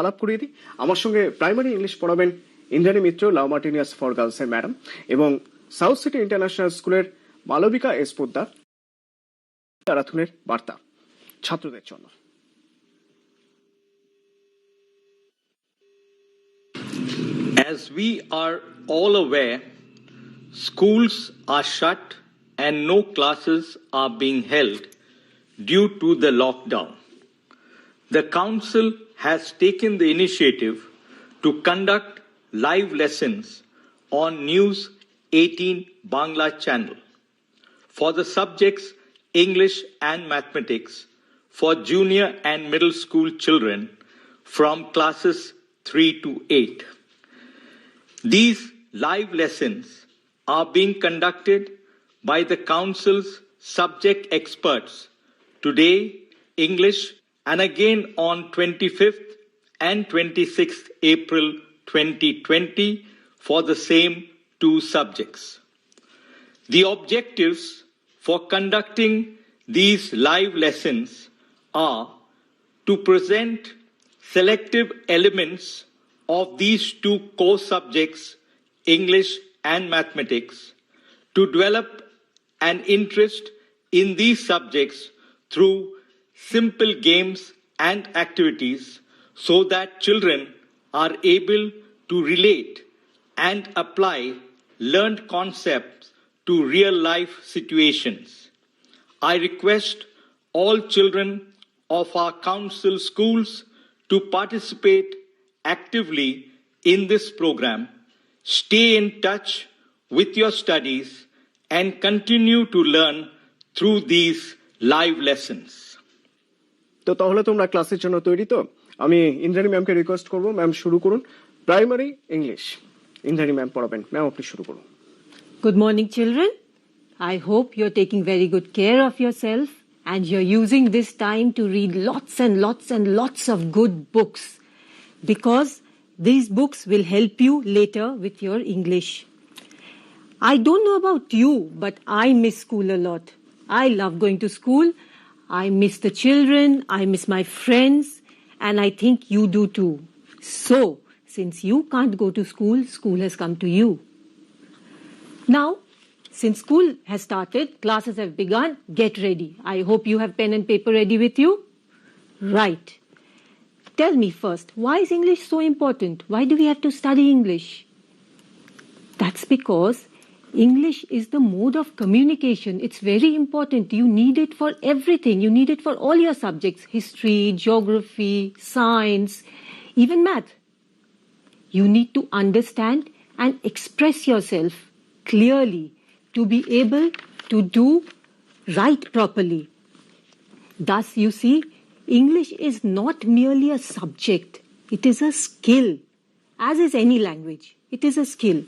আলাপ করিয়ে দিই। আমার সঙ্গে প্রাইমারি ইংলিশ পড়াবেন ইন্দ্রাণী মিত্র, লাউ মার্টিনিয়াস ফর গার্লসের ম্যাডাম, এবং সাউথ সিটি ইন্টারন্যাশনাল স্কুলের মালবিকা এস পোদ্দার। তারাথুনের বার্তা ছাত্রদের জন্য। As we are all aware, schools are shut and no classes are being held due to the lockdown. The Council has taken the initiative to conduct live lessons on News 18 Bangla channel for the subjects English and Mathematics for junior and middle school children from classes 3 to 8. These live lessons are being conducted by the Council's subject experts today, English, and again on 25th and 26th April 2020 for the same two subjects. The objectives for conducting these live lessons are to present selective elements of these two core subjects, English and Mathematics, to develop an interest in these subjects through simple games and activities so that children are able to relate and apply learned concepts to real-life situations. I request all children of our council schools to participate actively in this program, stay in touch with your studies, and continue to learn through these live lessons. তো তাহলে তোমরা ক্লাসের জন্য তৈরি তো? আমি ইন্দ্রাণী ম্যামকে request করব, ম্যাম শুরু করুন। প্রাইমারি ইংলিশ ইন্দ্রাণী ম্যাম পড়াবেন। ম্যাম আপনি শুরু করুন। Good morning, children. I hope you're taking very good care of yourself and you're using this time to read lots and lots and lots of good books, because these books will help you later with your English. I don't know about you, but I miss school a lot. I love going to school. I miss the children. I miss my friends. And I think you do too. So, since you can't go to school, school has come to you. Now, since school has started, classes have begun, get ready. I hope you have pen and paper ready with you. Right. Tell me first, why is English so important? Why do we have to study English? That's because English is the mode of communication. It's very important. You need it for everything. You need it for all your subjects: history, geography, science, even math. You need to understand and express yourself clearly to be able to do write properly. Thus, you see, English is not merely a subject. It is a skill, as is any language. It is a skill.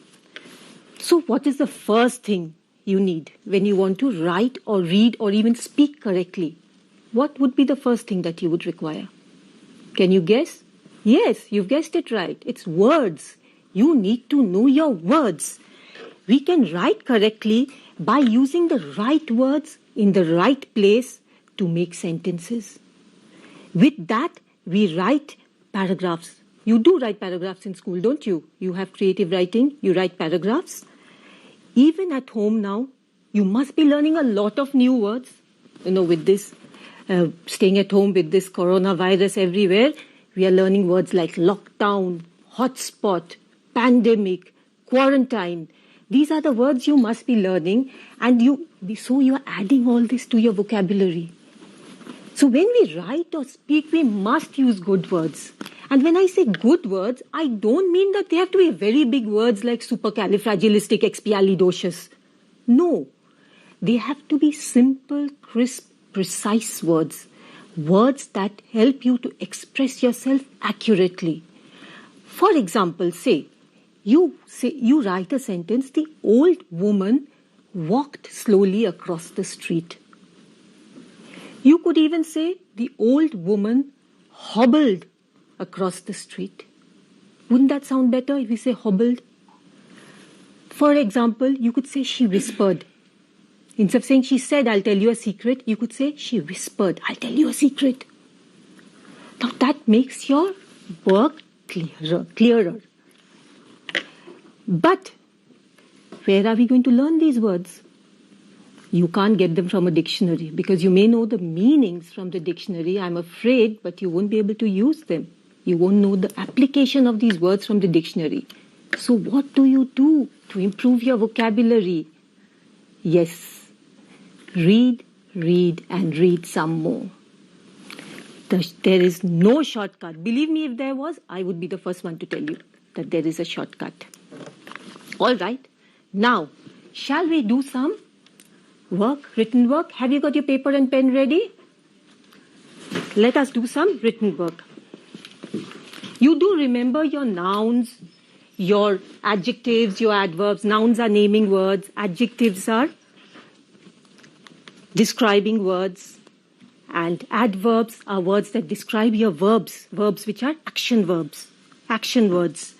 So what is the first thing you need when you want to write or read or even speak correctly? What would be the first thing that you would require? Can you guess? Yes, you've guessed it right. It's words. You need to know your words. We can write correctly by using the right words in the right place to make sentences. With that, we write paragraphs. You do write paragraphs in school, don't you? You have creative writing, you write paragraphs. Even at home now, you must be learning a lot of new words. You know, with this, staying at home with this coronavirus everywhere, we are learning words like lockdown, hotspot, pandemic, quarantine. These are the words you must be learning, and so you are adding all this to your vocabulary. So when we write or speak, we must use good words. And when I say good words, I don't mean that they have to be very big words like supercalifragilisticexpialidocious. No, they have to be simple, crisp, precise words. Words that help you to express yourself accurately. For example, you write a sentence, the old woman walked slowly across the street. You could even say the old woman hobbled across the street. Wouldn't that sound better if we say hobbled? For example, you could say she whispered. Instead of saying she said, I'll tell you a secret, you could say she whispered, I'll tell you a secret. Now that makes your work clearer. But where are we going to learn these words? You can't get them from a dictionary because you may know the meanings from the dictionary, I'm afraid, but you won't be able to use them. You won't know the application of these words from the dictionary. So what do you do to improve your vocabulary? Yes, read, and read some more. There is no shortcut. Believe me, if there was, I would be the first one to tell you that there is a shortcut. All right. Now, shall we do some written work? Have you got your paper and pen ready? Let us do some written work. You do remember your nouns, your adjectives, your adverbs. Nouns are naming words. Adjectives are describing words. And adverbs are words that describe your verbs. Verbs which are action verbs. Action words.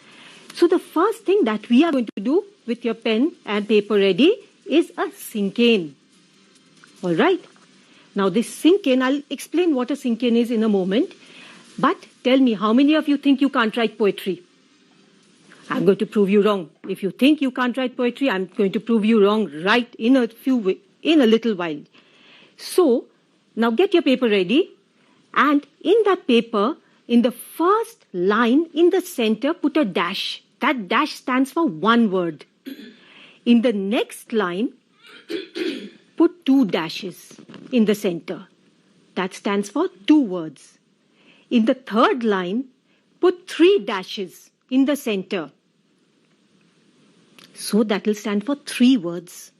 So the first thing that we are going to do with your pen and paper ready is a Cinquain. All right. Now this Cinquain, I'll explain what a Cinquain is in a moment. But tell me, how many of you think you can't write poetry? I'm going to prove you wrong. If you think you can't write poetry, I'm going to prove you wrong right in a little while. So now get your paper ready, and in that paper, in the first line in the center, put a dash. That dash stands for one word. In the next line, put 2 dashes in the center. That stands for 2 words. In the third line, put 3 dashes in the center. So that will stand for 3 words.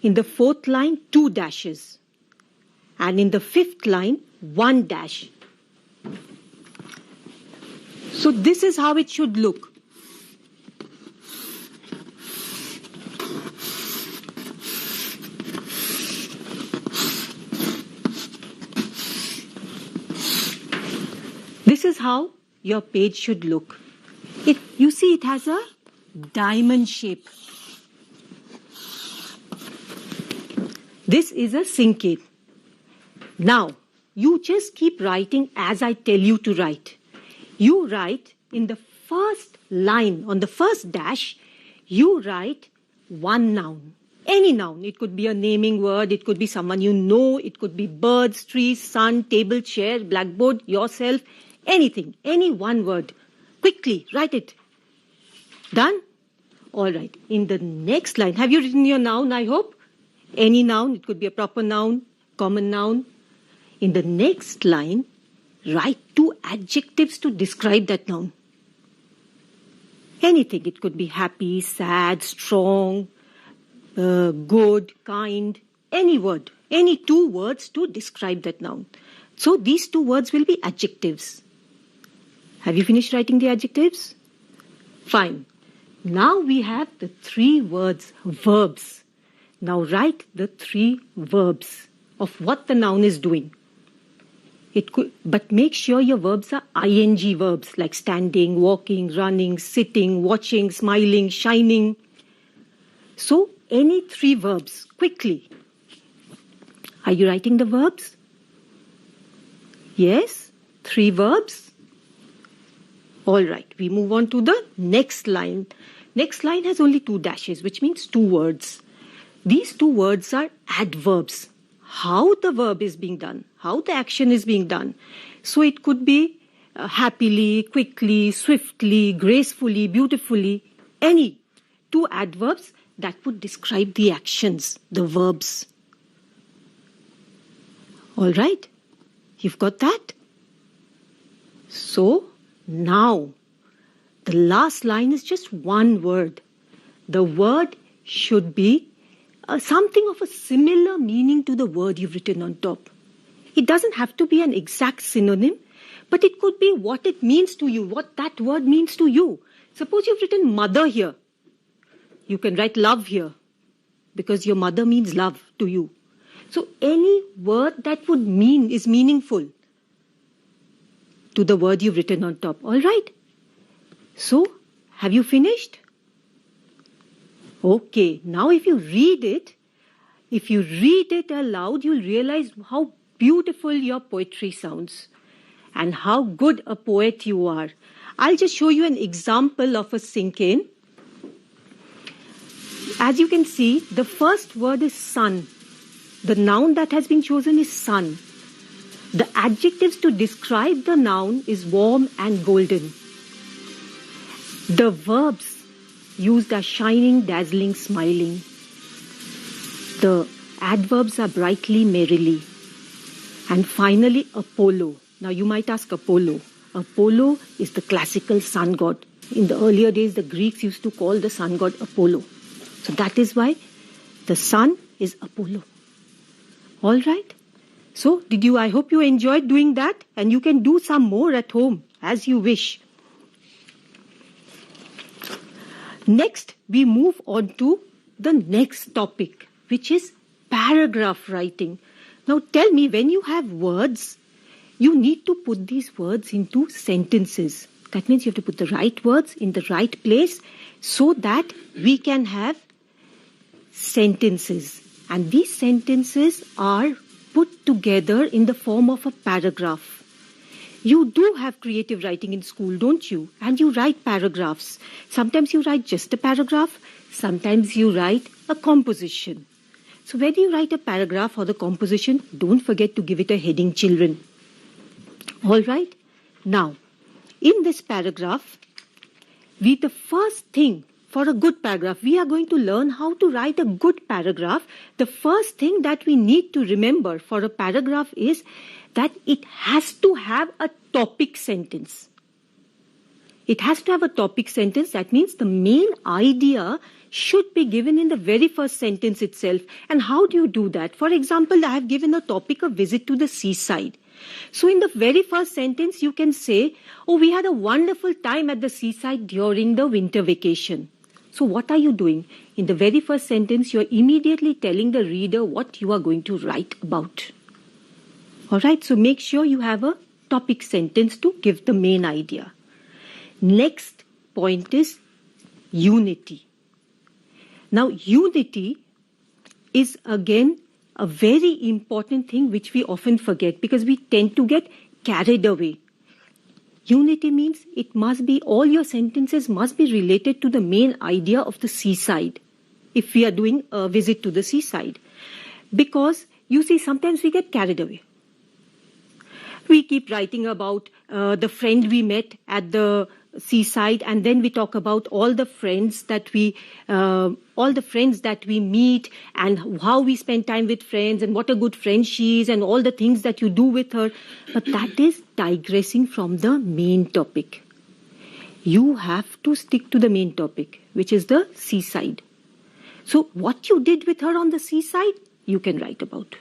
In the fourth line, 2 dashes. And in the fifth line, 1 dash. So this is how it should look. This is how your page should look. You see it has a diamond shape. This is a Cinquain. Now, you just keep writing as I tell you to write. You write in the first line, on the first dash, you write one noun. Any noun. It could be a naming word, it could be someone you know, it could be birds, trees, sun, table, chair, blackboard, yourself, anything, any one word. Quickly, write it. Done? All right. In the next line, have you written your noun, I hope? Any noun, it could be a proper noun, common noun. In the next line, write 2 adjectives to describe that noun. Anything. It could be happy, sad, strong, good, kind, any word. Any 2 words to describe that noun. So these 2 words will be adjectives. Have you finished writing the adjectives? Fine. Now we have the 3 words, verbs. Now write the 3 verbs of what the noun is doing. But make sure your verbs are ing verbs like standing, walking, running, sitting, watching, smiling, shining. So any 3 verbs, quickly. Are you writing the verbs? Yes? 3 verbs? All right, we move on to the next line. Next line has only 2 dashes, which means 2 words. These 2 words are adverbs. How the verb is being done, how the action is being done. So it could be happily, quickly, swiftly, gracefully, beautifully, any 2 adverbs that would describe the actions, the verbs. All right, you've got that? So now, the last line is just 1 word. The word should be something of a similar meaning to the word you've written on top. It doesn't have to be an exact synonym, but it could be what it means to you, what that word means to you. Suppose you've written mother here. You can write love here because your mother means love to you. So any word that would is meaningful to the word you've written on top. All right? So, have you finished? Okay, now if you read it aloud, you'll realize how beautiful your poetry sounds. and how good a poet you are. I'll just show you an example of a Cinquain. As you can see, the first word is sun. The noun that has been chosen is sun. The adjectives to describe the noun is warm and golden. The verbs used are shining, dazzling, smiling. The adverbs are brightly, merrily. And finally, Apollo. Now you might ask Apollo. Apollo is the classical sun god. In the earlier days, the Greeks used to call the sun god Apollo. So that is why the sun is Apollo. All right. So I hope you enjoyed doing that, and you can do some more at home as you wish. Next, we move on to the next topic, which is paragraph writing. Now tell me, when you have words, you need to put these words into sentences. That means you have to put the right words in the right place so that we can have sentences. And these sentences are put together in the form of a paragraph. You do have creative writing in school, don't you? And you write paragraphs. Sometimes you write just a paragraph. Sometimes you write a composition. So when you write a paragraph or the composition, don't forget to give it a heading, children. All right? Now, in this paragraph, the first thing for a good paragraph, we are going to learn how to write a good paragraph. The first thing that we need to remember for a paragraph is that it has to have a topic sentence. It has to have a topic sentence. That means the main idea should be given in the very first sentence itself. And how do you do that? For example, I have given a topic, a visit to the seaside. So in the very first sentence, you can say, oh, we had a wonderful time at the seaside during the winter vacation. So what are you doing? In the very first sentence, you are immediately telling the reader what you are going to write about. All right, so make sure you have a topic sentence to give the main idea. Next point is unity. Now, unity is again a very important thing which we often forget because we tend to get carried away. Unity means it must be, all your sentences must be related to the main idea of the seaside if we are doing a visit to the seaside. Because you see, sometimes we get carried away. We keep writing about the friend we met at the seaside, and then we talk about all the friends that we meet and how we spend time with friends and what a good friend she is and all the things that you do with her. But that is digressing from the main topic. You have to stick to the main topic, which is the seaside. So what you did with her on the seaside, you can write about.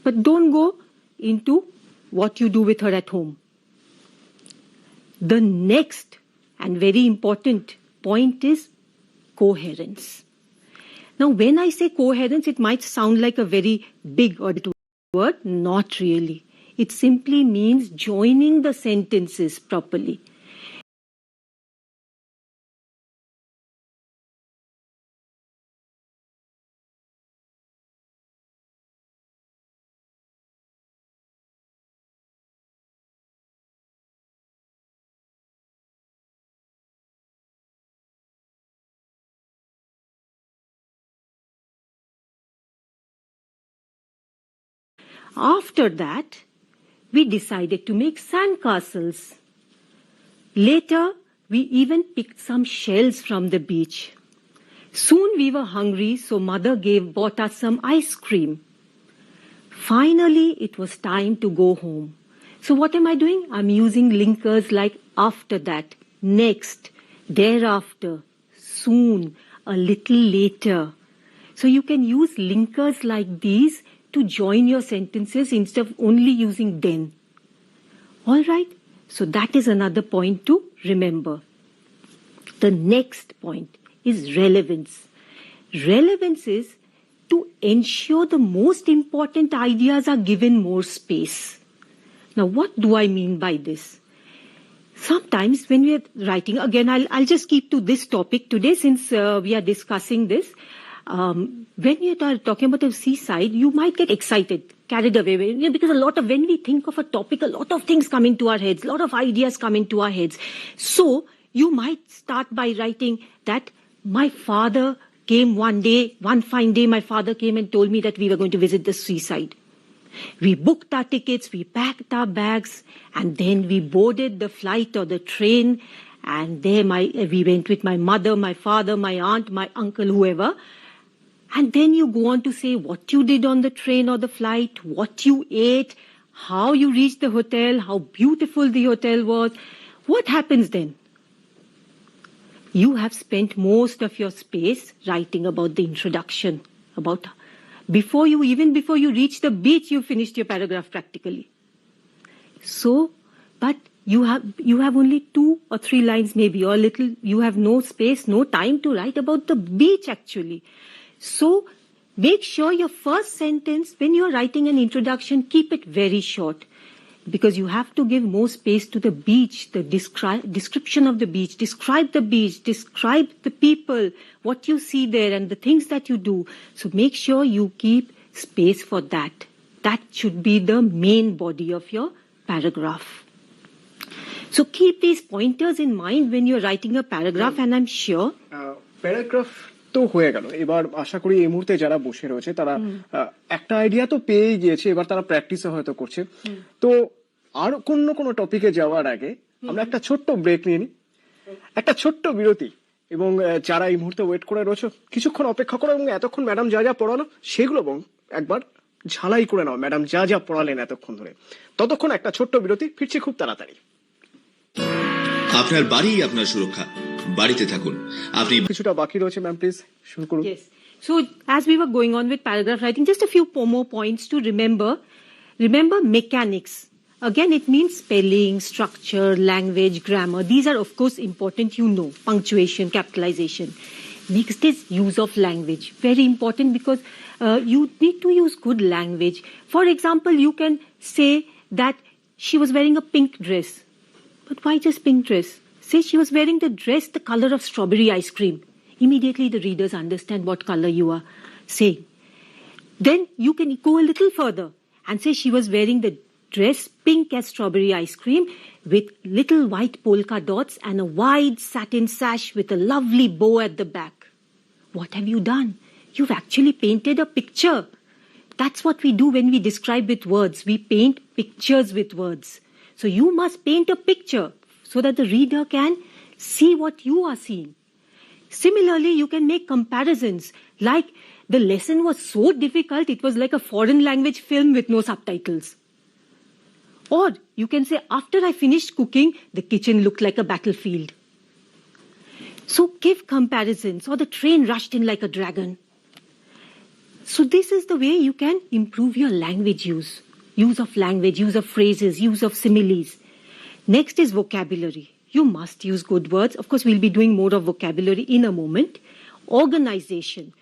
But don't go into what you do with her at home. The next and very important point is coherence. Now, when I say coherence, it might sound like a very big word. Not really. It simply means joining the sentences properly. After that, we decided to make sandcastles. Later, we even picked some shells from the beach. Soon we were hungry, so mother bought us some ice cream. Finally, it was time to go home. So what am I doing? I'm using linkers like after that, next, thereafter, soon, a little later. So you can use linkers like these to join your sentences instead of only using then. All right? So that is another point to remember. The next point is relevance. Relevance is to ensure the most important ideas are given more space. Now, what do I mean by this? Sometimes when we are writing, again, I'll just keep to this topic today since we are discussing this. When you are talking about the seaside, you might get excited. carried away. Because when we think of a topic, a lot of things come into our heads, a lot of ideas come into our heads. So you might start by writing that my father came one fine day, my father came and told me that we were going to visit the seaside. We booked our tickets, we packed our bags, and then we boarded the flight or the train, and there we went with my mother, my father, my aunt, my uncle, whoever. And then you go on to say what you did on the train or the flight, what you ate, how you reached the hotel, how beautiful the hotel was. What happens then? You have spent most of your space writing about the introduction, before you reach the beach, you finished your paragraph practically. So, but you have only 2 or 3 lines maybe, or little, you have no space, no time to write about the beach actually. So, make sure your first sentence, when you are writing an introduction, keep it very short. Because you have to give more space to the beach, the description of the beach, describe the people, what you see there and the things that you do. So make sure you keep space for that. That should be the main body of your paragraph. So keep these pointers in mind when you're writing a paragraph, and I'm sure... paragraph তো হয়ে গেল, এবার আশা করি এই মুহূর্তে যারা বসে রয়েছে তারা একটা আইডিয়া তো পেয়ে গিয়েছে, এবার তারা প্র্যাকটিসও হয়তো করছে। তো আর কোনো টপিকে যাওয়ার আগে আমরা একটা ছোট্ট ব্রেক নিয়ে নিই, একটা ছোট্ট বিরতি, এবং যারা এই মুহূর্তে ওয়েট করে রয়েছে কিছুক্ষণ অপেক্ষা করো, এবং এতক্ষণ ম্যাডাম যা যা পড়ালো সেগুলো একবার ঝালাই করে নাও, ম্যাডাম যা যা পড়ালেন এতক্ষণ ধরে। ততক্ষণ একটা ছোট্ট বিরতি, ফিরছি খুব তাড়াতাড়ি। আপনার বাড়ি আপনার সুরক্ষা, বাড়িতে থাকুন। আপনি কিছুটা বাকি রয়েছে, ম্যাম প্লিজ শুরু করুন। Yes. So as we were going on with paragraph writing, just a few more points to remember. Remember mechanics. Again, it means spelling, structure, language, grammar. These are of course important, punctuation, capitalization. Next is use of language. Very important, because you need to use good language. For example, you can say that she was wearing a pink dress. But why just pink dress? Say she was wearing the dress the color of strawberry ice cream. Immediately the readers understand what color you are saying. Then you can go a little further and say she was wearing the dress pink as strawberry ice cream with little white polka dots and a wide satin sash with a lovely bow at the back. What have you done? You've actually painted a picture. That's what we do when we describe with words. We paint pictures with words. So you must paint a picture so that the reader can see what you are seeing. Similarly, you can make comparisons, like the lesson was so difficult, it was like a foreign language film with no subtitles. Or you can say, after I finished cooking, the kitchen looked like a battlefield. So give comparisons, or the train rushed in like a dragon. So this is the way you can improve your language use of language, use of phrases, use of similes. Next is vocabulary. You must use good words. Of course, we'll be doing more of vocabulary in a moment. Organization.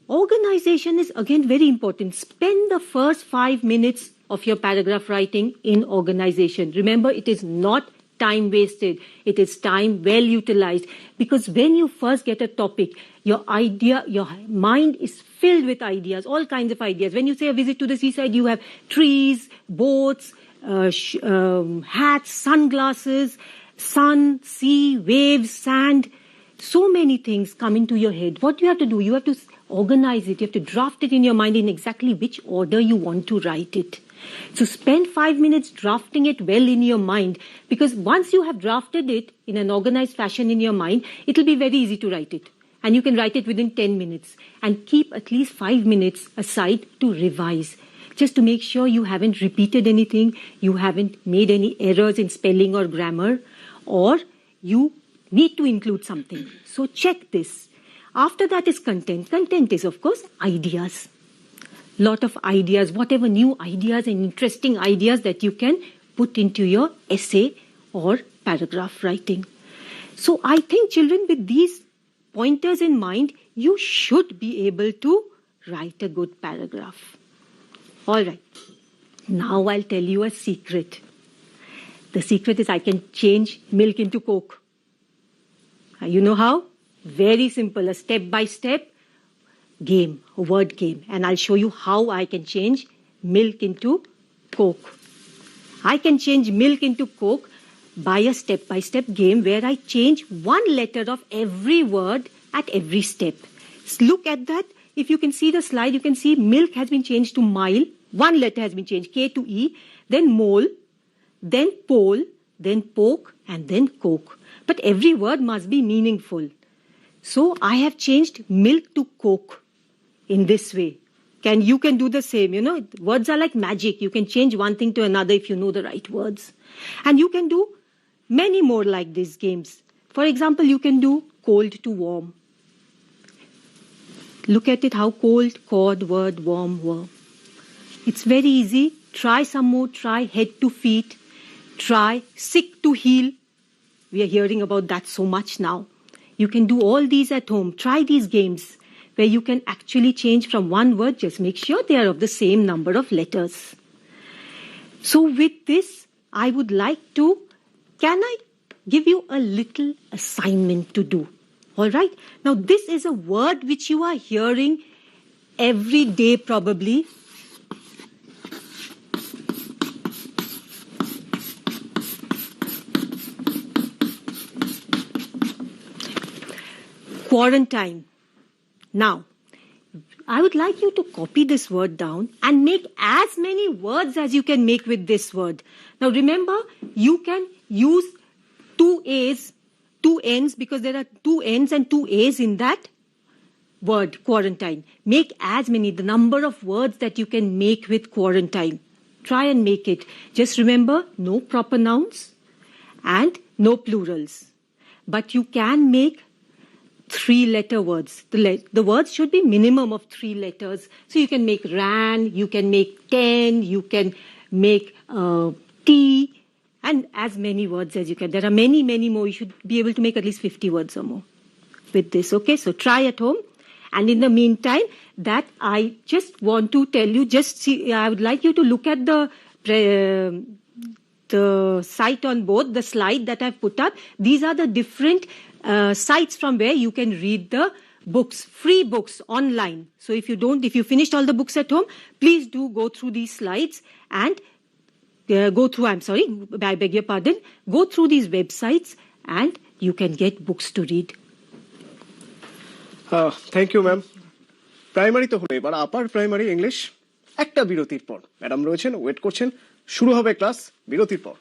Organization is again very important. Spend the first 5 minutes of your paragraph writing in organization. Remember, it is not time wasted. It is time well utilized, because when you first get a topic, your mind is filled with ideas, all kinds of ideas. When you say a visit to the seaside, you have trees, boats, hats, sunglasses, sun, sea, waves, sand. So many things come into your head. What you have to do, you have to organize it. You have to draft it in your mind in exactly which order you want to write it. So spend 5 minutes drafting it well in your mind, because once you have drafted it in an organized fashion in your mind, it will be very easy to write it. And you can write it within 10 minutes. And keep at least 5 minutes aside to revise, just to make sure you haven't repeated anything, you haven't made any errors in spelling or grammar, or you need to include something. So check this. After that is content. Content is, of course, ideas. Lot of ideas, whatever new ideas and interesting ideas that you can put into your essay or paragraph writing. So I think, children, with these pointers in mind, you should be able to write a good paragraph. All right. Now I'll tell you a secret. The secret is I can change milk into Coke. You know how? Very simple, a step-by-step game, a word game. And I'll show you how I can change milk into Coke. I can change milk into Coke by a step-by-step game where I change one letter of every word at every step. Look at that. If you can see the slide, you can see milk has been changed to mile. One letter has been changed, K to E, then mole, then pole, then poke, and then Coke. But every word must be meaningful. So I have changed milk to Coke in this way. You can do the same, Words are like magic. You can change one thing to another if you know the right words. And you can do many more like these games. For example, you can do cold to warm. Look at it, how cold, cold, word, warm, warm. It's very easy. Try some more. Try head to feet. Try sick to heal. We are hearing about that so much now. You can do all these at home. Try these games where you can actually change from one word. Just make sure they are of the same number of letters. So with this, I would like to, can I give you a little assignment to do? All right. Now, this is a word which you are hearing every day probably. Quarantine. Now, I would like you to copy this word down and make as many words as you can make with this word. Now, remember, you can use two A's, two N's, because there are two N's and two A's in that word, quarantine. Make as many, the number of words that you can make with quarantine. Try and make it. Just remember, no proper nouns and no plurals. But you can make 3-letter words. The words should be minimum of 3 letters. So you can make ran, you can make 10, you can make tea, and as many words as you can. There are many, many more. You should be able to make at least 50 words or more with this. Okay, so try at home. And in the meantime, that I just want to tell you, I would like you to look at the site on board, the slide that I've put up. These are the different sites from where you can read the books, free books if you finished all the books at home, please do go through these slides and go through these websites and you can get books to read. Thank you ma'am. Primary তো হলো, এবার upper primary English একটা বিরতির পর। Madam রয়েছেন, wait করছেন, শুরু হবে ক্লাস বিরতির পর।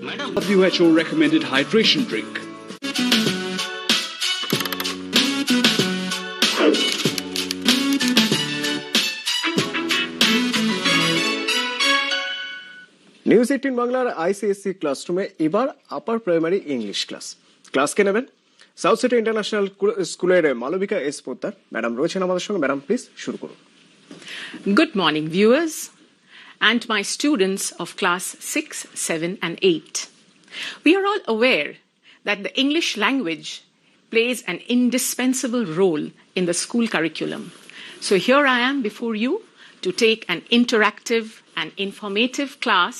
Madam, WHO recommended hydration drink. News 18 বাংলার ICSE ক্লাসরুমে এবার আপার প্রাইমারি ইংলিশ ক্লাসকে নেবেন সাউথ সিটি ইন্টারন্যাশনাল স্কুলের মালবিকা এস পোদ্দার ম্যাডাম রয়েছেন আমাদের সঙ্গে। ম্যাডাম প্লিজ শুরু করুন। Good morning, viewers and my students of class 6, 7 and 8. We are all aware that the English language plays an indispensable role in the school curriculum. So here I am before you to take an interactive and informative class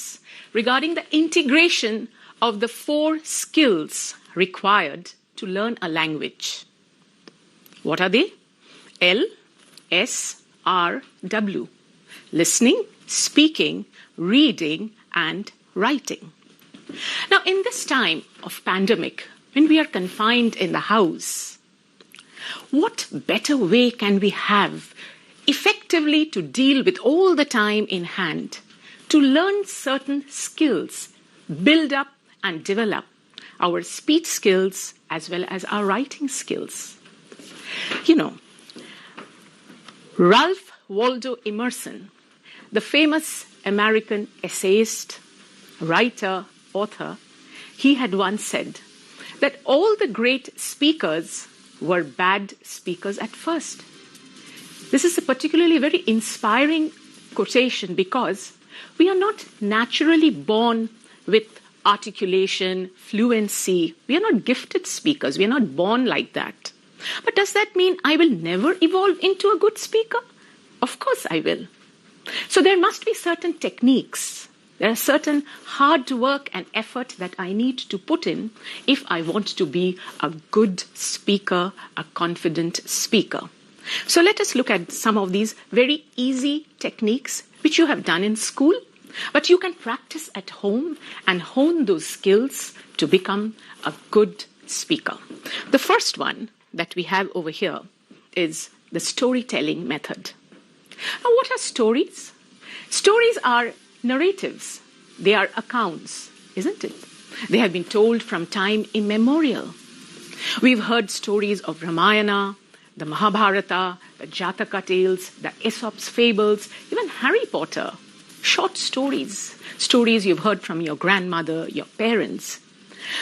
regarding the integration of the 4 skills required to learn a language. What are they? L, S, R, W. Listening, speaking, reading, and writing. Now, in this time of pandemic, when we are confined in the house, what better way can we have effectively to deal with all the time in hand, to learn certain skills, build up and develop our speech skills as well as our writing skills? Ralph Waldo Emerson, the famous American essayist, writer, author, he had once said that all the great speakers were bad speakers at first. This is a particularly very inspiring quotation because we are not naturally born with articulation, fluency. We are not gifted speakers. We are not born like that. But does that mean I will never evolve into a good speaker? Of course I will. So there must be certain techniques. There are certain hard work and effort that I need to put in if I want to be a good speaker, a confident speaker. So let us look at some of these very easy techniques which you have done in school, but you can practice at home and hone those skills to become a good speaker. The first one that we have over here is the storytelling method. Now, what are stories? Stories are narratives. They are accounts, isn't it? They have been told from time immemorial. We've heard stories of Ramayana, the Mahabharata, the Jataka tales, the Aesop's fables, even Harry Potter. Short stories, stories you've heard from your grandmother, your parents.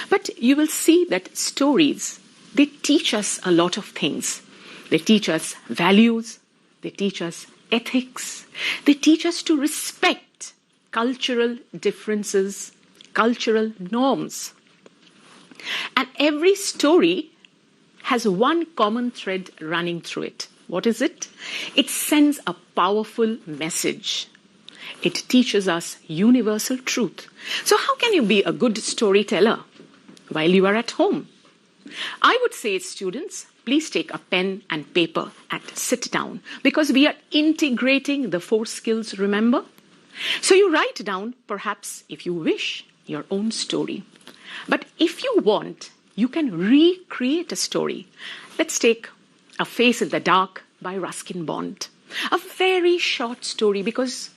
But you will see that stories, they teach us a lot of things. They teach us values, they teach us ethics, they teach us to respect cultural differences, cultural norms. And every story has one common thread running through it. What is it? It sends a powerful message. It teaches us universal truth. So how can you be a good storyteller while you are at home? I would say, students, please take a pen and paper and sit down, because we are integrating the 4 skills, remember? So you write down, perhaps, if you wish, your own story. But if you want, you can recreate a story. Let's take A Face in the Dark by Ruskin Bond. A very short story, because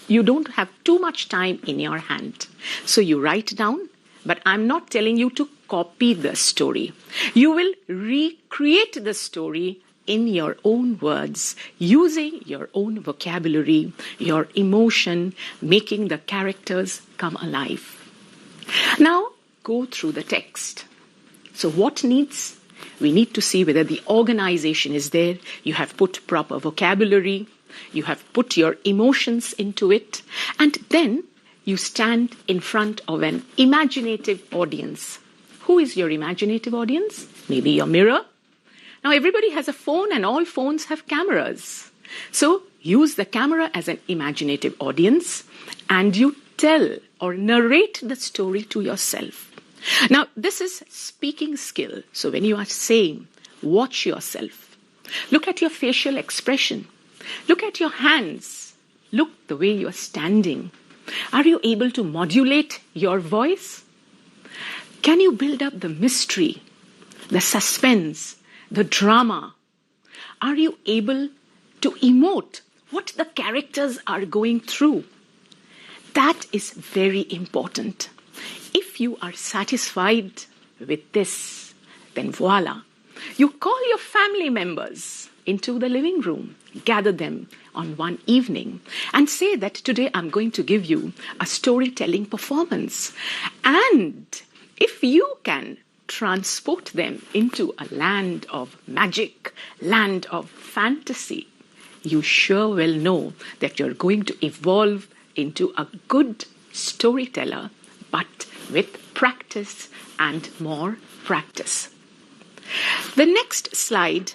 you don't have too much time in your hand. So you write down, but I'm not telling you to copy the story. You will recreate the story in your own words, using your own vocabulary, your emotion, making the characters come alive. Now, go through the text. So what needs? We need to see whether the organization is there. You have put proper vocabulary. You have put your emotions into it. And then you stand in front of an imaginative audience. Who is your imaginative audience? Maybe your mirror. Now, everybody has a phone and all phones have cameras. So use the camera as an imaginative audience and you tell or narrate the story to yourself. Now, this is speaking skill. So when you are saying, watch yourself. Look at your facial expression. Look at your hands. Look the way you are standing. Are you able to modulate your voice? Can you build up the mystery, the suspense, the drama? Are you able to emote what the characters are going through? That is very important. If you are satisfied with this, then voila. You call your family members into the living room, gather them on one evening and say that today I'm going to give you a storytelling performance. And if you can transport them into a land of magic, land of fantasy, you sure will know that you're going to evolve into a good storyteller, but with practice and more practice. The next slide,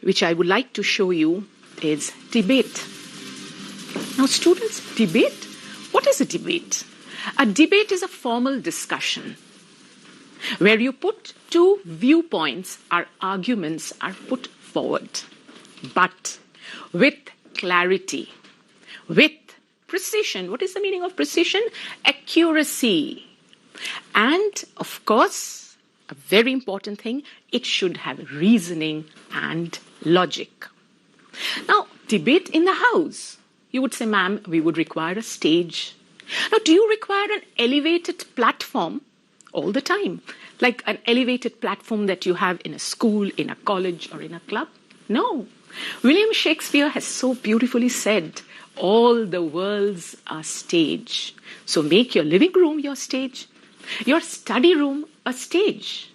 which I would like to show you, is debate. Now, students, debate? What is a debate? A debate is a formal discussion where you put 2 viewpoints or arguments are put forward, but with clarity, with precision. What is the meaning of precision? Accuracy. And, of course, a very important thing, it should have reasoning and logic. Now, debate in the house. You would say, ma'am, we would require a stage. Now, do you require an elevated platform? All the time, like an elevated platform that you have in a school, in a college, or in a club? No. William Shakespeare has so beautifully said, all the world's a stage. So make your living room your stage, your study room a stage.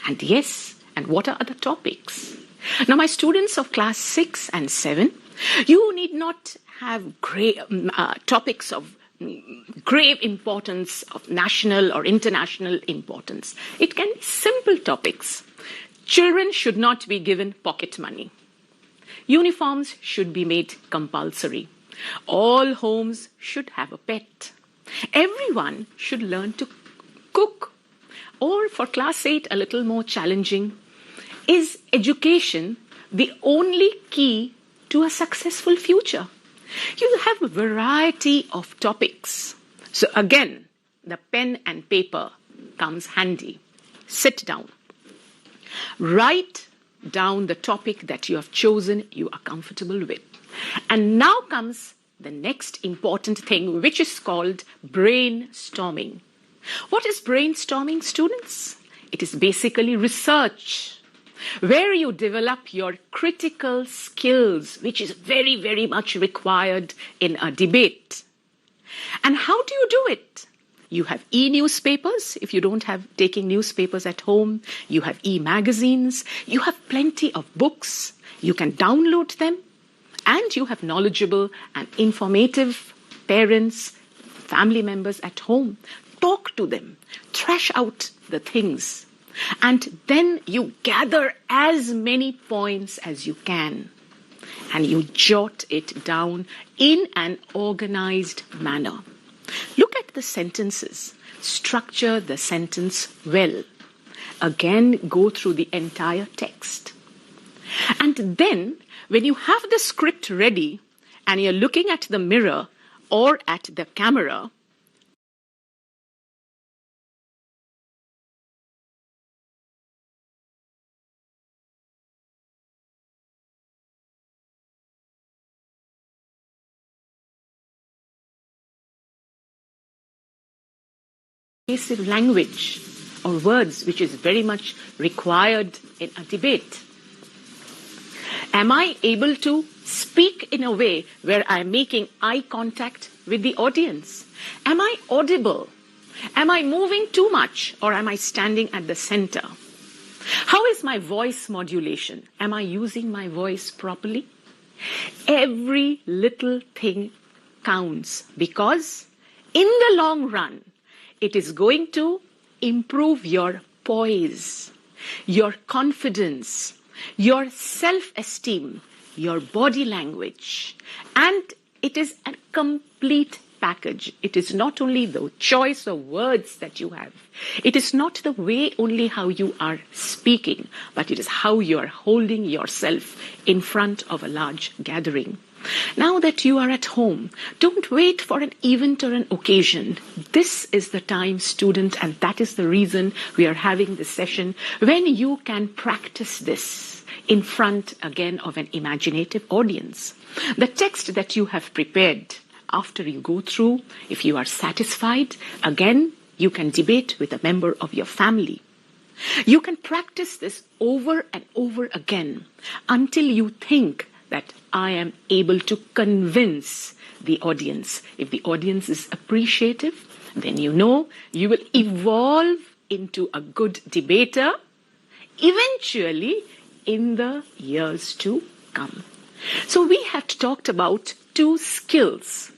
And yes, and what are the topics? Now, my students of class 6 and 7, you need not have topics of grave importance, of national or international importance. It can be simple topics. Children should not be given pocket money. Uniforms should be made compulsory. All homes should have a pet. Everyone should learn to cook. Or for class 8, a little more challenging, is education the only key to a successful future. You have a variety of topics. So again, the pen and paper comes handy. Sit down. Write down the topic that you have chosen, you are comfortable with. And now comes the next important thing, which is called brainstorming. What is brainstorming, students? It is basically research, where you develop your critical skills, which is very, very much required in a debate. And how do you do it? You have e-newspapers, if you don't have taking newspapers at home. You have e-magazines. You have plenty of books. You can download them. And you have knowledgeable and informative parents, family members at home. Talk to them. Thrash out the things. And then you gather as many points as you can. And you jot it down in an organized manner. Look at the sentences. Structure the sentence well. Again, go through the entire text. And then, when you have the script ready and you're looking at the mirror or at the camera, persuasive language or words, which is very much required in a debate. Am I able to speak in a way where I'm making eye contact with the audience? Am I audible? Am I moving too much, or am I standing at the center? How is my voice modulation? Am I using my voice properly? Every little thing counts, because in the long run, it is going to improve your poise, your confidence, your self-esteem, your body language. And it is a complete package. It is not only the choice of words that you have. It is not the way only how you are speaking, but it is how you are holding yourself in front of a large gathering. Now that you are at home, don't wait for an event or an occasion. This is the time, student, and that is the reason we are having this session, when you can practice this in front again of an imaginative audience. The text that you have prepared, after you go through, if you are satisfied, again, you can debate with a member of your family. You can practice this over and over again until you think that I am able to convince the audience. If the audience is appreciative, then you know you will evolve into a good debater, eventually in the years to come. So we have talked about two skills.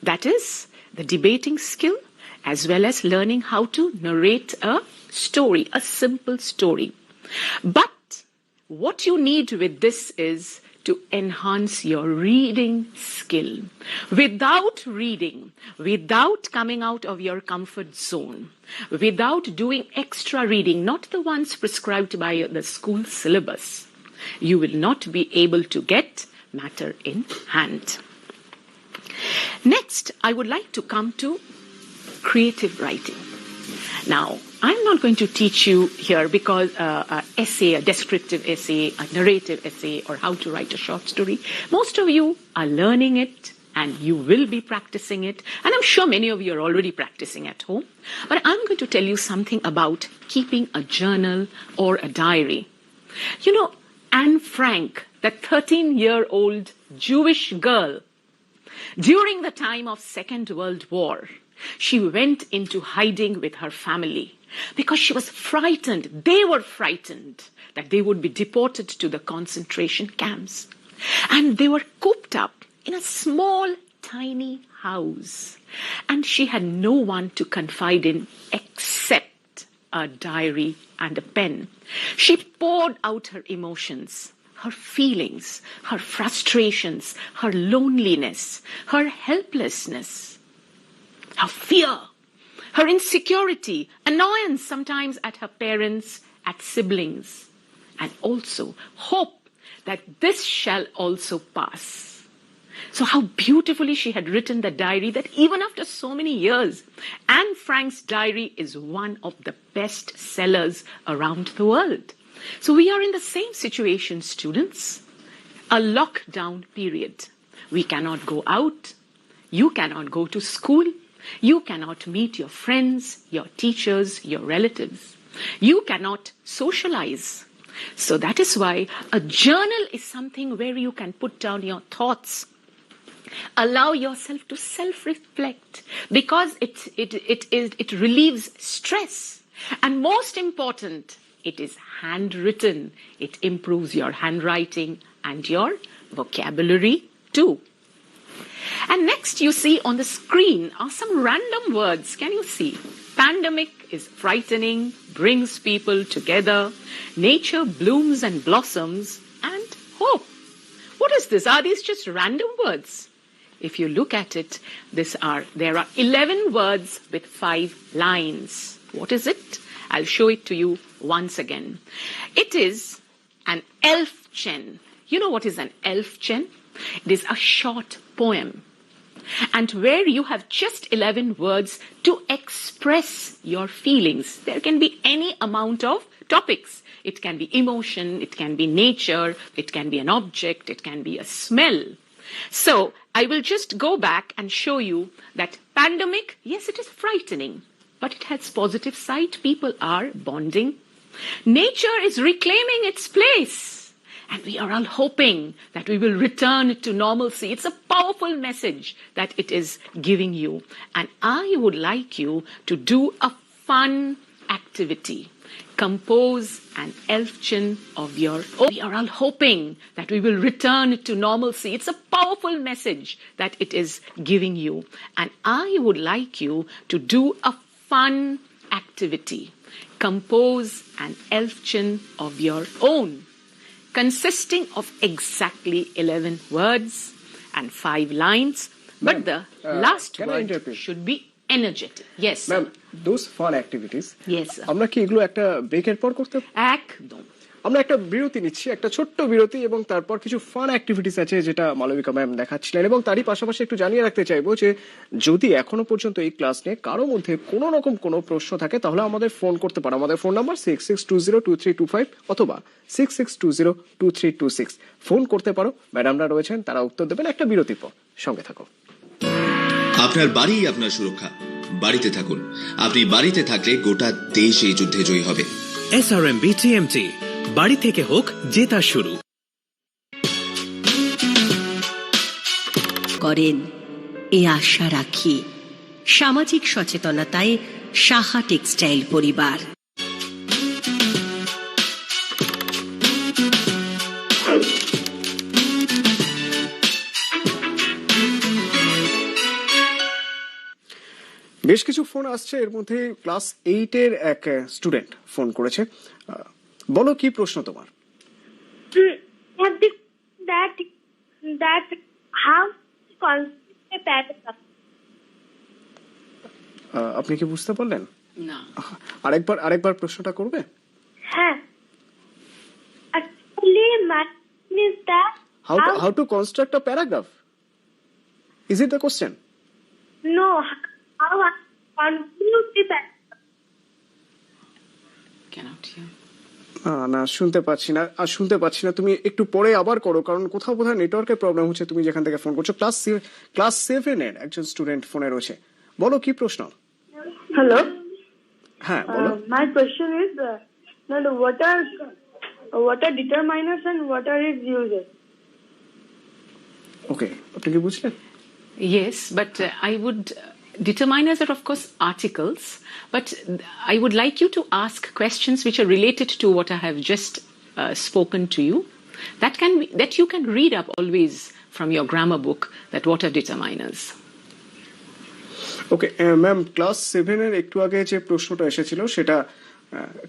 That is the debating skill, as well as learning how to narrate a story, a simple story. But what you need with this is to enhance your reading skill. Without reading, without coming out of your comfort zone, without doing extra reading, not the ones prescribed by the school syllabus, you will not be able to get matter in hand. Next, I would like to come to creative writing. Now, I'm not going to teach you here because an essay, a descriptive essay, a narrative essay, or how to write a short story. Most of you are learning it and you will be practicing it. And I'm sure many of you are already practicing at home. But I'm going to tell you something about keeping a journal or a diary. You know, Anne Frank, that 13-year-old Jewish girl, during the time of Second World War, she went into hiding with her family because she was frightened. They were frightened that they would be deported to the concentration camps. And they were cooped up in a small, tiny house. And she had no one to confide in except a diary and a pen. She poured out her emotions, her feelings, her frustrations, her loneliness, her helplessness, her fear, her insecurity, annoyance sometimes at her parents, at siblings, and also hope that this shall also pass. So how beautifully she had written the diary, that even after so many years, Anne Frank's diary is one of the best sellers around the world. So we are in the same situation, students. A lockdown period. We cannot go out. You cannot go to school. You cannot meet your friends, your teachers, your relatives. You cannot socialize. So that is why a journal is something where you can put down your thoughts. Allow yourself to self-reflect, because it relieves stress. And most important, it is handwritten. It improves your handwriting and your vocabulary too. And next you see on the screen are some random words. Can you see? Pandemic is frightening, brings people together. Nature blooms and blossoms, and hope. What is this? Are these just random words? If you look at it, there are 11 words with 5 lines. What is it? I'll show it to you once again. It is an elf-chen. You know what is an elf-chen? It is a short poem. And where you have just 11 words to express your feelings. There can be any amount of topics. It can be emotion, it can be nature, it can be an object, it can be a smell. So I will just go back and show you that pandemic, yes, it is frightening, but it has positive side. People are bonding. Nature is reclaiming its place. And we are all hoping that we will return to normalcy. It's a powerful message that it is giving you. And I would like you to do a fun activity. Compose an elf-chen of your own. We are all hoping that we will return to normalcy. It's a powerful message that it is giving you. And I would like you to do a fun activity. Compose an elf-chen of your own, consisting of exactly 11 words and 5 lines. But the last word should be energetic. Yes, sir. Ma'am, those fun activities. Yes, sir. আমরা কি এগুলো একটা ব্রেকের পর করতে? একদম। আমরা একটা বিরতি নিচ্ছি, একটা ছোট্ট বিরতি, এবং তারপর কিছু ফান অ্যাক্টিভিটিস আছে যেটা মালবিকা ম্যাম দেখাচ্ছিলেন, এবং তারই পাশাপাশি একটু জানিয়ে রাখতে চাইবো যে যদি এখনো পর্যন্ত এই ক্লাস নিয়ে কারো মধ্যে কোনো রকম কোনো প্রশ্ন থাকে তাহলে আমাদের ফোন করতে পারো। আমাদের ফোন নাম্বার 66202325 অথবা 66202326। ফোন করতে পারো, ম্যাডামরা রয়েছেন, তারা উত্তর দেবেন একটা বিরতির পর। সঙ্গে থাকো। আপনার বাড়ি আপনার সুরক্ষা, বাড়িতে থাকুন। আপনি বাড়িতে থাকলে গোটা দেশ এই যুদ্ধে জয়ী হবে। SRMB TMT, বাড়ি থেকে হোক জেতা শুরু করেন এ আশা রাখি। সামাজিক সচেতনতায় সাহা টেক্সটাইল পরিবার। বেশ কিছু ফোন আসছে, এর মধ্যে ক্লাস 8 এর এক স্টুডেন্ট ফোন করেছে। বলো কি প্রশ্ন তোমার? আপনি কি বুঝতে পারলেন? না। আরেকবার প্রশ্নটা করবে? হ্যাঁ। Actually, my question is that how to construct a paragraph? Is it the question? No. How I conclude the paragraph? Cannot hear. না, শুনতে পাচ্ছি না। তুমি একটু পরে আবার করো, কারণ কোথাও বোধহয় নেটওয়ার্কের প্রবলেম হচ্ছে। তুমি যেখান থেকে ফোন করছো, ক্লাস 7 এর একজন স্টুডেন্ট ফোনে রয়েছে। বলো কি প্রশ্ন? Hello. হ্যাঁ, বলো। My question is that what are determiners and what are its uses? ওকে, আপনি কি বুঝলেন? Yes, but I would... Determiners are, of course, articles, but I would like you to ask questions which are related to what I have just spoken to you. That you can read up always from your grammar book, that what are determiners. Okay ma'am, class 7 এর একটু আগে যে প্রশ্নটা এসেছিল সেটা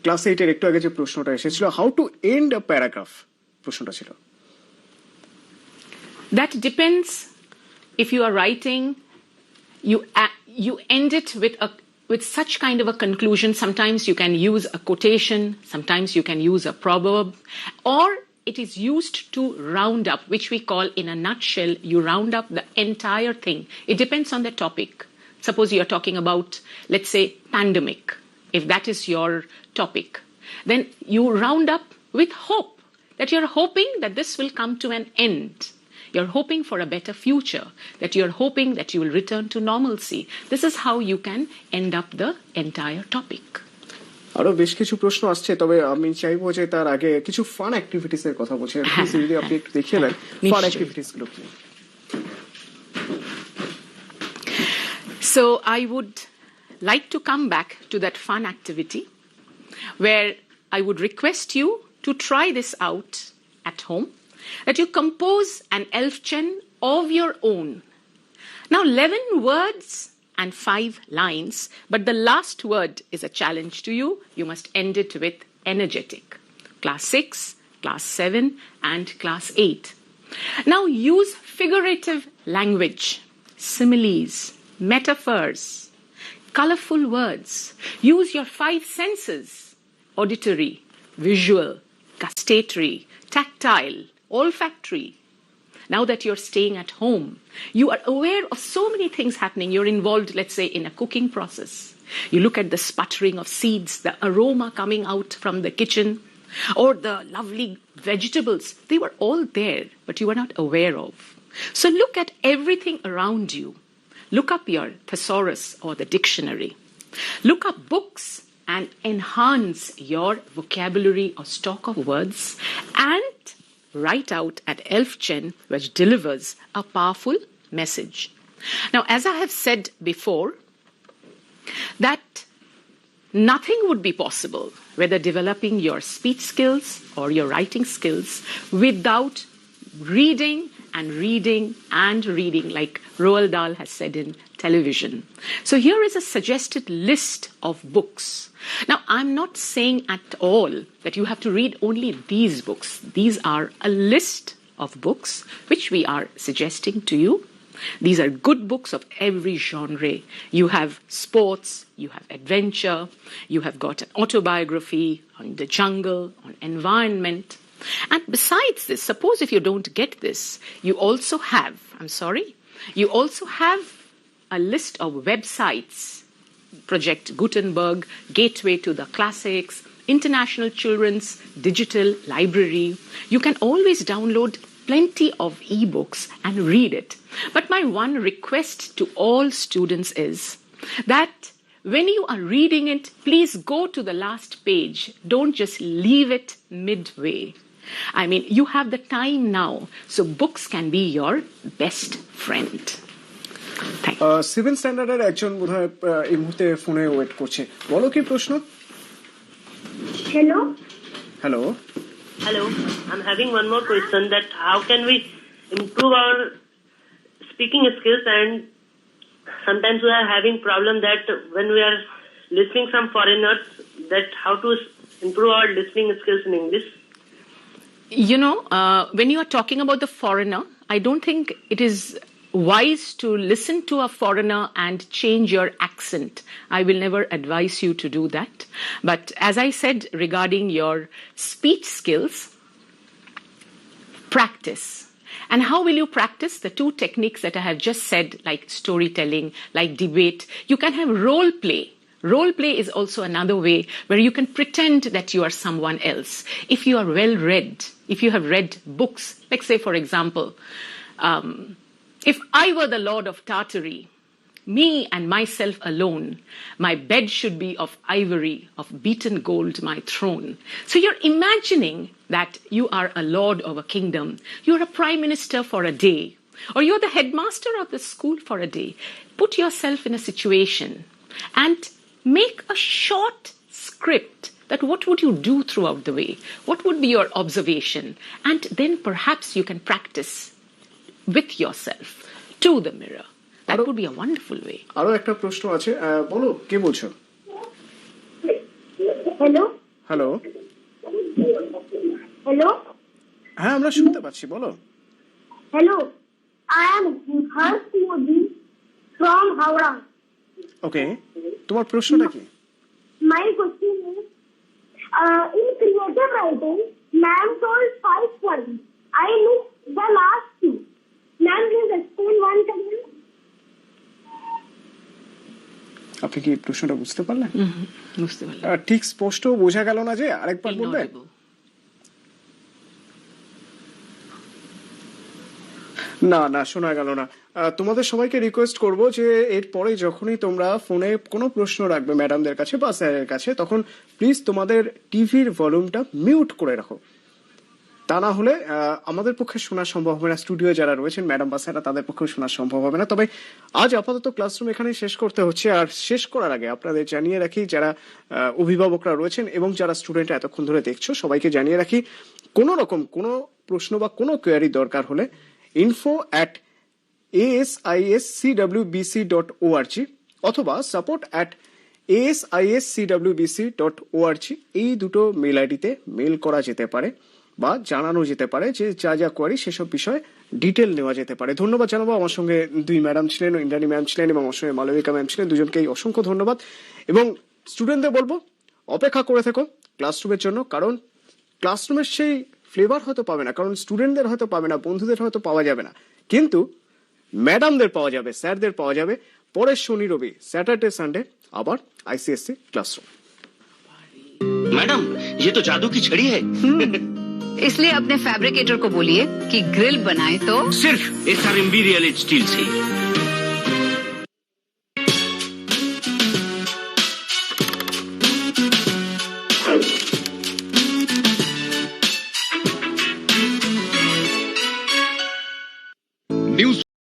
class 8 এর একটু আগে যে প্রশ্নটা এসেছিল, how to end a paragraph প্রশ্নটা ছিল। That depends. If you are writing, you end it with such kind of a conclusion. Sometimes you can use a quotation, sometimes you can use a proverb, or it is used to round up, which we call in a nutshell, you round up the entire thing. It depends on the topic. Suppose you are talking about, let's say, pandemic. If that is your topic, then you round up with hope, that you're hoping that this will come to an end. You're hoping for a better future, that you're hoping that you will return to normalcy. This is how you can end up the entire topic. আরো বেশ কিছু প্রশ্ন আসছে, তবে আমি চাইবো যে তার আগে কিছু ফান অ্যাক্টিভিটিস এর কথা বলছি, যদি আপনি একটু দেখিয়ে দেন ফান অ্যাক্টিভিটিস গুলো কি। So I would like to come back to that fun activity where I would request you to try this out at home, that you compose an elfchen of your own. Now 11 words and 5 lines, but the last word is a challenge to you. You must end it with energetic. Class 6, Class 7 and Class 8. Now use figurative language, similes, metaphors, colorful words. Use your 5 senses: auditory, visual, gustatory, tactile, olfactory. Now that you're staying at home, you are aware of so many things happening. You're involved, let's say, in a cooking process. You look at the sputtering of seeds, the aroma coming out from the kitchen, or the lovely vegetables. They were all there, but you were not aware of. So look at everything around you. Look up your thesaurus or the dictionary. Look up books and enhance your vocabulary or stock of words, and write out at Elfchen, which delivers a powerful message. Now, as I have said before, that nothing would be possible, whether developing your speech skills or your writing skills, without reading and reading and reading, like Roald Dahl has said in television. So here is a suggested list of books. Now, I'm not saying at all that you have to read only these books. These are a list of books which we are suggesting to you. These are good books of every genre. You have sports, you have adventure, you have got an autobiography on the jungle, on environment. And besides this, suppose if you don't get this, you also have a list of websites: Project Gutenberg, Gateway to the Classics, International Children's Digital Library. You can always download plenty of ebooks and read it. But my one request to all students is that when you are reading it, please go to the last page. Don't just leave it midway. I mean, you have the time now, so books can be your best friend. Civil স্ট্যান্ডার্ডের একজন বোধহয় এই মুহূর্তে ফোনে wait করছে, বলো কি প্রশ্ন। Hello. Hello. Hello. I'm having one more question, that how can we improve our speaking skills, and sometimes we are having problem that when we are listening some foreigners, that how to improve our listening skills in English. You know, when you are talking about the foreigner, I don't think it is wise to listen to a foreigner and change your accent. I will never advise you to do that. But as I said regarding your speech skills, practice. And how will you practice? The 2 techniques that I have just said, like storytelling, like debate. You can have role play. Role play is also another way where you can pretend that you are someone else. If you are well read, if you have read books, like say, for example, if I were the Lord of Tartary, me and myself alone, my bed should be of ivory, of beaten gold, my throne. So you're imagining that you are a lord of a kingdom. You're a prime minister for a day, or you're the headmaster of the school for a day. Put yourself in a situation and make a short script that what would you do throughout the way? What would be your observation? And then perhaps you can practice with yourself to the mirror. That would be a wonderful way. আরো একটা প্রশ্ন আছে, বলো কে বলছো। Hello. Hello. Hello. হ্যাঁ, আমরা শুনতে পাচ্ছি, বলো। Hello. I am Harsh Modi from Howrah. ওকে, তোমার প্রশ্নটা কি? My question is, In creative writing, ma'am told 5 points. I missed the last 2. Ma'am, please explain once again. আপনি কি প্রশ্নটা বুঝতে পারলেন? বুঝতে পারলাম। ঠিক স্পষ্ট বোঝা গেল না, যে আরেকবার বলবে? না না, শোনা গেল না। তোমাদের সবাইকে রিকোয়েস্ট করব যে এরপরে যখনই তোমরা ফোনে কোনো প্রশ্ন রাখবে ম্যাডামদের কাছে বা স্যারের কাছে, তখন প্লিজ তোমাদের টিভির ভলিউমটা মিউট করে রাখো। তা না হলে আমাদের পক্ষে শোনা সম্ভব হবে না, স্টুডিও যারা রয়েছেন ম্যাডাম বা স্যাররা তাদের পক্ষে শোনা সম্ভব হবে না। তবে আজ আপাতত ক্লাসরুম এখানে শেষ করতে হচ্ছে। আর শেষ করার আগে আপনাদের জানিয়ে রাখি, যারা অভিভাবকরা রয়েছেন এবং যারা স্টুডেন্ট এতক্ষণ ধরে দেখছো, সবাইকে জানিয়ে রাখি, কোনো রকম কোনো প্রশ্ন বা কোনো কোয়ারি দরকার হলে info@ASISCWBC.org অথবা support@ASISCWBC.org এই দুটো মেল আইডিতে মেল করা যেতে পারে বা জানানো যেতে পারে যে যা যা কোয়ারি সেসব বিষয়ে ডিটেল নেওয়া যেতে পারে। ধন্যবাদ জানাবো, আমার সঙ্গে 2 ম্যাডাম ছিলেন, ইন্দ্রাণী ম্যাম ছিলেন এবং আমার সঙ্গে মালবিকা ম্যাম ছিলেন, দুজনকেই অসংখ্য ধন্যবাদ। এবং স্টুডেন্টদের বলবো অপেক্ষা করে থেকো ক্লাসরুমের জন্য, কারণ ক্লাসরুমের সেই ফ্লেভার হয়তো পাবে না, কারণ স্টুডেন্টদের হয়তো পাবে না, বন্ধুদের হয়তো পাওয়া যাবে না, কিন্তু ম্যাডামদের পাওয়া যাবে, স্যারদের পাওয়া যাবে। পরের শনি রবি স্যাটারডে সানডে আবার ICSE क्लासरूम। मैडम, ये तो जादू की छड़ी है। इसलिए अपने फैब्रिकेटर को बोलिए कि ग्रिल बनाए तो सिर्फ SRMB रियल स्टील से।